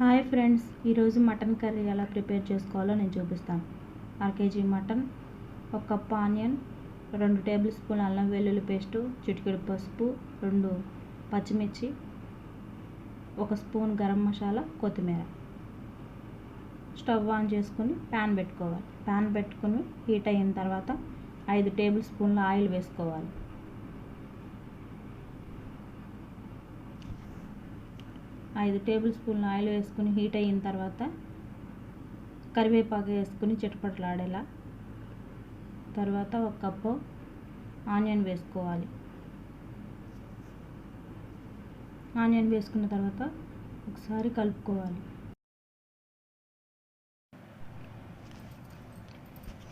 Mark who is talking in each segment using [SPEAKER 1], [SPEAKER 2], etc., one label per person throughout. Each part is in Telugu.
[SPEAKER 1] హాయ్ ఫ్రెండ్స్, ఈరోజు మటన్ కర్రీ ఎలా ప్రిపేర్ చేసుకోవాలో నేను చూపిస్తాను. 1 KG mutton, 1 cup onion, 2 table spoon అల్లం వెల్లుల్లి పేస్టు, చిటికెడు పసుపు, 2 పచ్చిమిర్చి, 1 స్పూన్ గరం మసాలా, కొత్తిమీర. స్టవ్ ఆన్ చేసుకుని ప్యాన్ పెట్టుకోవాలి. ప్యాన్ పెట్టుకుని హీట్ అయిన తర్వాత 5 టేబుల్ స్పూన్ల ఆయిల్ వేసుకోవాలి. 5 టేబుల్ స్పూన్ల ఆయిల్ వేసుకుని హీట్ అయిన తర్వాత కరివేపాకు వేసుకుని చిటపటలాడేలా. తర్వాత 1 కప్పు ఆనియన్ వేసుకోవాలి. ఆనియన్ వేసుకున్న తర్వాత ఒకసారి కలుపుకోవాలి.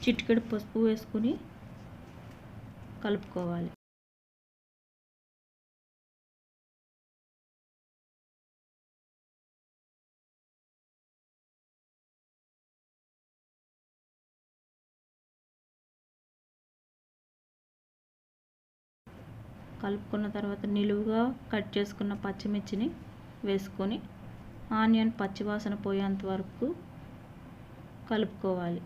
[SPEAKER 1] చిటికెడు పసుపు వేసుకుని కలుపుకోవాలి. కలుపుకున్న తర్వాత నిలువుగా కట్ చేసుకున్న పచ్చిమిర్చిని వేసుకొని ఆనియన్ పచ్చివాసన పోయేంత వరకు కలుపుకోవాలి.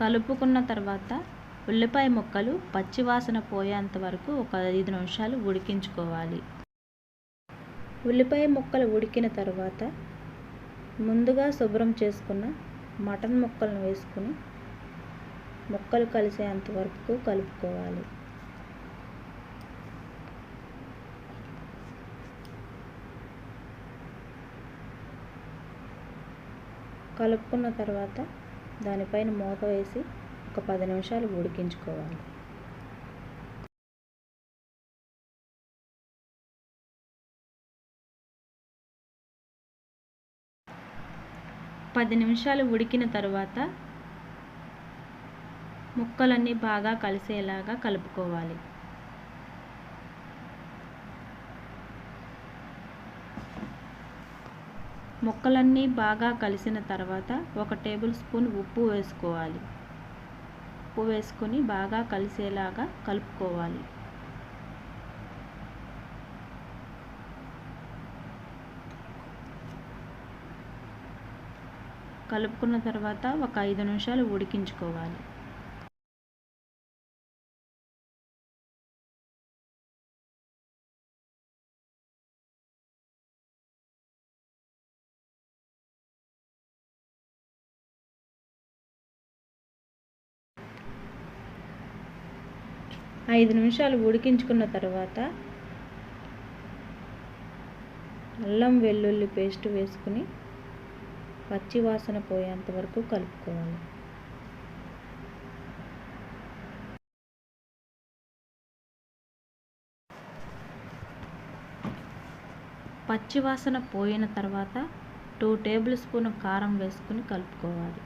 [SPEAKER 1] కలుపుకున్న తర్వాత ఉల్లిపాయ ముక్కలు పచ్చివాసన పోయేంత వరకు ఒక 5 నిమిషాలు ఉడికించుకోవాలి. ఉల్లిపాయ ముక్కలు ఉడికిన తర్వాత ముందుగా శుభ్రం చేసుకున్న మటన్ ముక్కలను వేసుకుని ముక్కలు కలిసేంత వరకు కలుపుకోవాలి. కలుపుకున్న తర్వాత దానిపైన మూత వేసి ఒక 10 నిమిషాలు ఉడికించుకోవాలి. పది నిమిషాలు ఉడికిన తర్వాత ముక్కలన్నీ బాగా కలిసేలాగా కలుపుకోవాలి. ముక్కలన్నీ బాగా కలిసిన తర్వాత 1 టేబుల్ స్పూన్ ఉప్పు వేసుకోవాలి. ఉప్పు వేసుకొని బాగా కలిసేలాగా కలుపుకోవాలి. కలుపుకున్న తర్వాత ఒక 5 నిమిషాలు ఉడికించుకోవాలి. ఐదు నిమిషాలు ఉడికించుకున్న తర్వాత అల్లం వెల్లుల్లి పేస్ట్ వేసుకుని పచ్చి వాసన పోయేంత వరకు కలుపుకోవాలి. పచ్చి వాసన పోయిన తర్వాత 2 టేబుల్ స్పూన్ కారం వేసుకుని కలుపుకోవాలి.